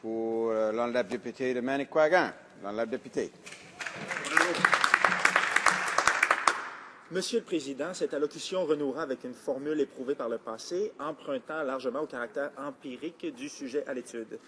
Pour l'honorable député de Manicouagan. L'honorable député. Monsieur le Président, cette allocution renouera avec une formule éprouvée par le passé, empruntant largement au caractère empirique du sujet à l'étude.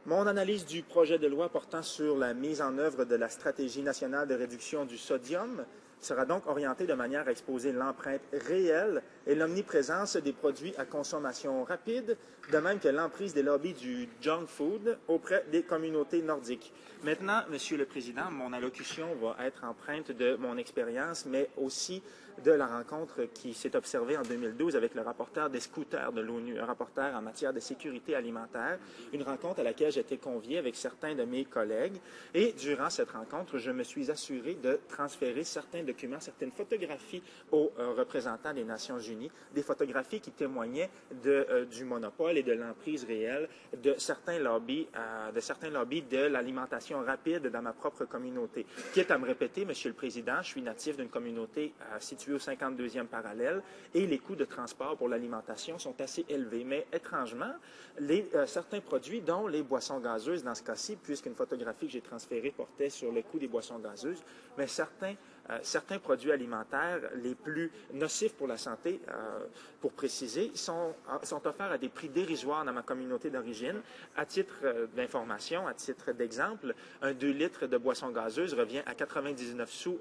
Mon analyse du projet de loi portant sur la mise en œuvre de la stratégie nationale de réduction du sodium sera donc orientée de manière à exposer l'empreinte réelle et l'omniprésence des produits à consommation rapide, de même que l'emprise des lobbies du junk food auprès des communautés nordiques. Maintenant, Monsieur le Président, mon allocution va être empreinte de mon expérience, mais aussi de la rencontre qui s'est observée en 2012 avec le rapporteur des scooters de l'ONU, un rapporteur en matière de sécurité alimentaire, une rencontre à laquelle j'étais convié avec certains de mes collègues. Et durant cette rencontre, je me suis assuré de transférer certains documents, certaines photographies aux représentants des Nations unies, des photographies qui témoignaient du monopole et de l'emprise réelle de certains lobbies de l'alimentation rapide dans ma propre communauté. Quitte à me répéter, Monsieur le Président, je suis natif d'une communauté située au 52e parallèle et les coûts de transport pour l'alimentation sont assez élevés. Mais étrangement, certains produits, dont les boissons gazeuses dans ce cas-ci, puisqu'une photographie que j'ai transférée portait sur le coût des boissons gazeuses, mais certains produits alimentaires les plus nocifs pour la santé, pour préciser, sont offerts à des prix dérisoires dans ma communauté d'origine. À titre d'information, à titre d'exemple, un 2 litres de boisson gazeuse revient à 99 sous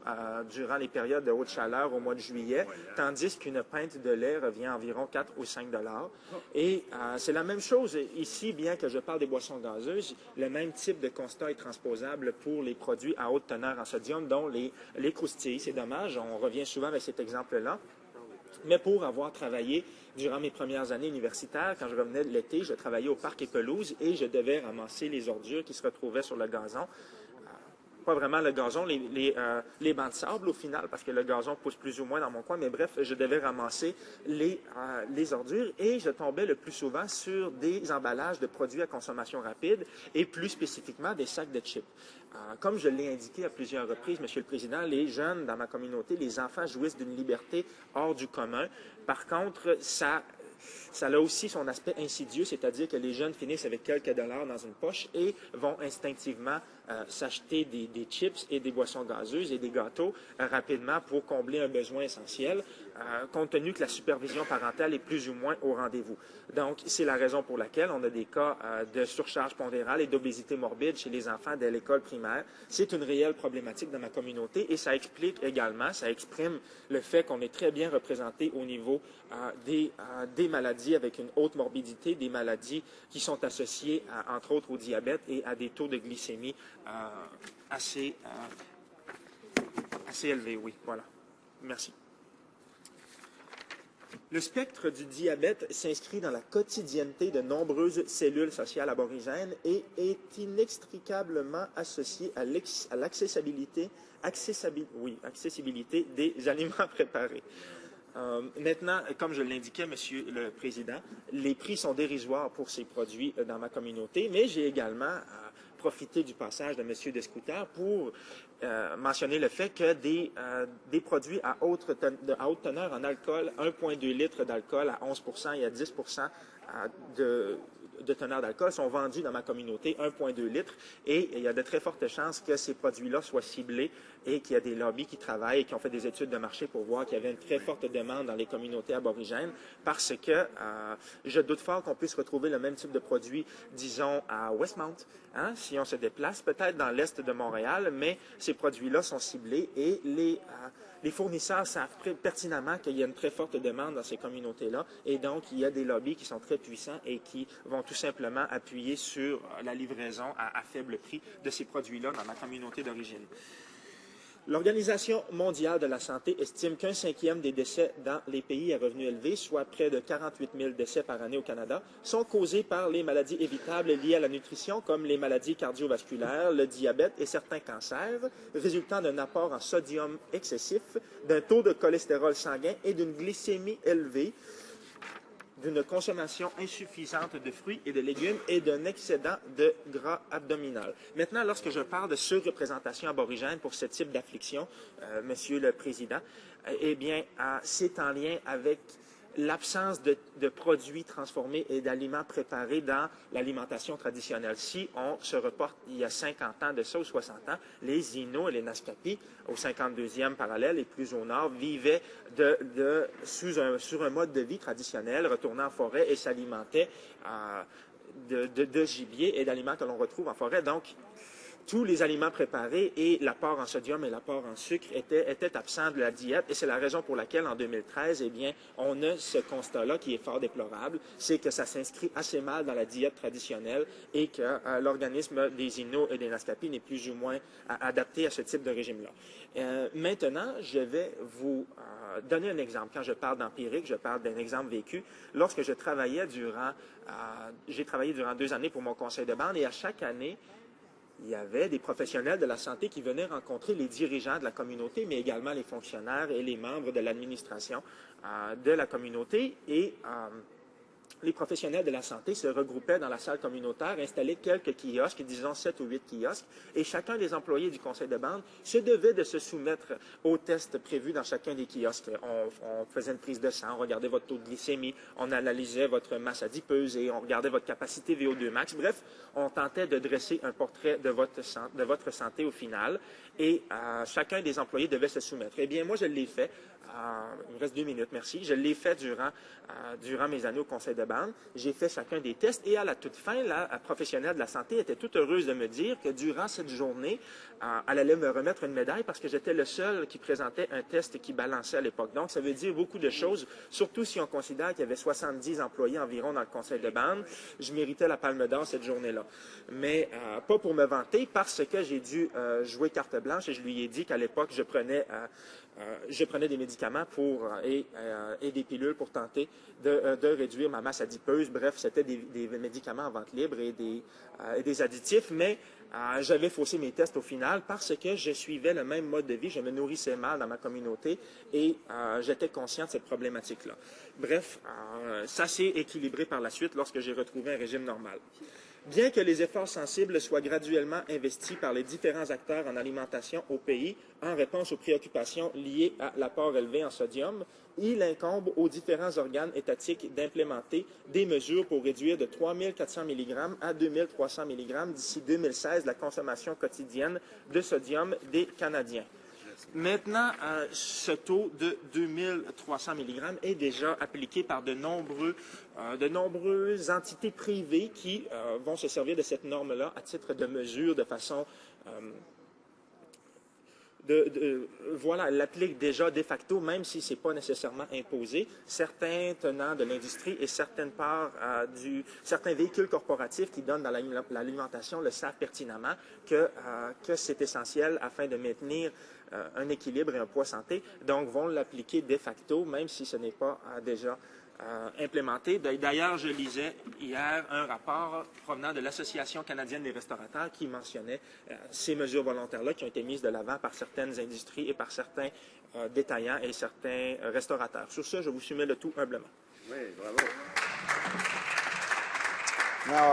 durant les périodes de haute chaleur au mois de juillet, tandis qu'une pinte de lait revient à environ 4 ou 5 $. Et c'est la même chose ici, bien que je parle des boissons gazeuses, le même type de constat est transposable pour les produits à haute teneur en sodium, dont les croustilles. C'est dommage, on revient souvent avec cet exemple-là. Mais pour avoir travaillé durant mes premières années universitaires, quand je revenais de l'été, je travaillais au parc et pelouse et je devais ramasser les ordures qui se retrouvaient sur le gazon. Pas vraiment le gazon, les bancs de sable au final, parce que le gazon pousse plus ou moins dans mon coin, mais bref, je devais ramasser les ordures et je tombais le plus souvent sur des emballages de produits à consommation rapide et plus spécifiquement des sacs de chips. Comme je l'ai indiqué à plusieurs reprises, Monsieur le Président, les jeunes dans ma communauté, les enfants jouissent d'une liberté hors du commun. Par contre, ça a aussi son aspect insidieux, c'est-à-dire que les jeunes finissent avec quelques dollars dans une poche et vont instinctivement s'acheter des chips et des boissons gazeuses et des gâteaux rapidement pour combler un besoin essentiel, compte tenu que la supervision parentale est plus ou moins au rendez-vous. Donc, c'est la raison pour laquelle on a des cas de surcharge pondérale et d'obésité morbide chez les enfants dès l'école primaire. C'est une réelle problématique dans ma communauté et ça explique également, ça exprime le fait qu'on est très bien représenté au niveau des maladies avec une haute morbidité, des maladies qui sont associées, entre autres, au diabète et à des taux de glycémie assez élevés. Oui, voilà. Merci. Le spectre du diabète s'inscrit dans la quotidienneté de nombreuses cellules sociales aborigènes et est inextricablement associé à l'accessibilité des aliments préparés. Maintenant, comme je l'indiquais, Monsieur le Président, les prix sont dérisoires pour ces produits dans ma communauté, mais j'ai également profité du passage de M. Descouter pour mentionner le fait que des produits à haute teneur en alcool, 1,2 litres d'alcool à 11 % et à 10 % de teneur d'alcool sont vendus dans ma communauté, 1,2 litres, et il y a de très fortes chances que ces produits-là soient ciblés et qu'il y a des lobbies qui travaillent et qui ont fait des études de marché pour voir qu'il y avait une très forte demande dans les communautés aborigènes parce que je doute fort qu'on puisse retrouver le même type de produit, disons, à Westmount, si on se déplace, peut-être dans l'est de Montréal, mais ces produits-là sont ciblés et les fournisseurs savent pertinemment qu'il y a une très forte demande dans ces communautés-là et donc il y a des lobbies qui sont très puissants et qui vont tout simplement appuyer sur la livraison à faible prix de ces produits-là dans ma communauté d'origine. L'Organisation mondiale de la santé estime qu'un cinquième des décès dans les pays à revenus élevés, soit près de 48 000 décès par année au Canada, sont causés par les maladies évitables liées à la nutrition, comme les maladies cardiovasculaires, le diabète et certains cancers, résultant d'un apport en sodium excessif, d'un taux de cholestérol sanguin et d'une glycémie élevée, d'une consommation insuffisante de fruits et de légumes et d'un excédent de gras abdominal. Maintenant, lorsque je parle de surreprésentation aborigène pour ce type d'affliction, Monsieur le Président, eh bien, c'est en lien avec l'absence de produits transformés et d'aliments préparés dans l'alimentation traditionnelle. Si on se reporte il y a 50 ans de ça, ou 60 ans, les Inuits et les Naskapi, au 52e parallèle et plus au nord, vivaient sur un mode de vie traditionnel, retournaient en forêt et s'alimentaient de gibier et d'aliments que l'on retrouve en forêt. Donc, tous les aliments préparés et l'apport en sodium et l'apport en sucre étaient absents de la diète. Et c'est la raison pour laquelle, en 2013, eh bien, on a ce constat-là qui est fort déplorable, c'est que ça s'inscrit assez mal dans la diète traditionnelle et que l'organisme des Inuits et des Naskapi n'est plus ou moins adapté à ce type de régime-là. Maintenant, je vais vous donner un exemple. Quand je parle d'empirique, je parle d'un exemple vécu. Lorsque j'ai travaillé durant 2 années pour mon conseil de bande, et à chaque année, il y avait des professionnels de la santé qui venaient rencontrer les dirigeants de la communauté, mais également les fonctionnaires et les membres de l'administration de la communauté. Et les professionnels de la santé se regroupaient dans la salle communautaire, installaient quelques kiosques, disons 7 ou 8 kiosques, et chacun des employés du conseil de bande se devait de se soumettre aux tests prévus dans chacun des kiosques. On faisait une prise de sang, on regardait votre taux de glycémie, on analysait votre masse adipeuse et on regardait votre capacité VO2 max. Bref, on tentait de dresser un portrait de votre santé au final, et chacun des employés devait se soumettre. Eh bien, moi, je l'ai fait. Il me reste 2 minutes, merci. Je l'ai fait durant mes années au conseil de bande. J'ai fait chacun des tests et à la toute fin, la professionnelle de la santé était toute heureuse de me dire que durant cette journée, elle allait me remettre une médaille parce que j'étais le seul qui présentait un test qui balançait à l'époque. Donc, ça veut dire beaucoup de choses, surtout si on considère qu'il y avait 70 employés environ dans le conseil de bande. Je méritais la palme d'or cette journée-là. Mais pas pour me vanter, parce que j'ai dû jouer carte blanche et je lui ai dit qu'à l'époque, je prenais des médicaments et des pilules pour tenter de réduire ma masse adipeuse. Bref, c'était des médicaments en vente libre et des additifs, mais j'avais faussé mes tests au final parce que je suivais le même mode de vie, je me nourrissais mal dans ma communauté et j'étais conscient de cette problématique-là. Bref, ça s'est équilibré par la suite lorsque j'ai retrouvé un régime normal. Bien que les efforts sensibles soient graduellement investis par les différents acteurs en alimentation au pays en réponse aux préoccupations liées à l'apport élevé en sodium, il incombe aux différents organes étatiques d'implémenter des mesures pour réduire de 3 400 mg à 2 300 mg d'ici 2016 la consommation quotidienne de sodium des Canadiens. Maintenant, ce taux de 2300 mg est déjà appliqué par de nombreuses entités privées qui vont se servir de cette norme-là à titre de mesure de façon... voilà, elle l'applique déjà de facto, même si ce n'est pas nécessairement imposé. Certains tenants de l'industrie et certaines certains véhicules corporatifs qui donnent dans l'alimentation le savent pertinemment que c'est essentiel afin de maintenir un équilibre et un poids santé, donc vont l'appliquer de facto, même si ce n'est pas déjà implémenté. D'ailleurs, je lisais hier un rapport provenant de l'Association canadienne des restaurateurs qui mentionnait ces mesures volontaires-là qui ont été mises de l'avant par certaines industries et par certains détaillants et certains restaurateurs. Sur ce, je vous soumets le tout humblement. Oui, bravo.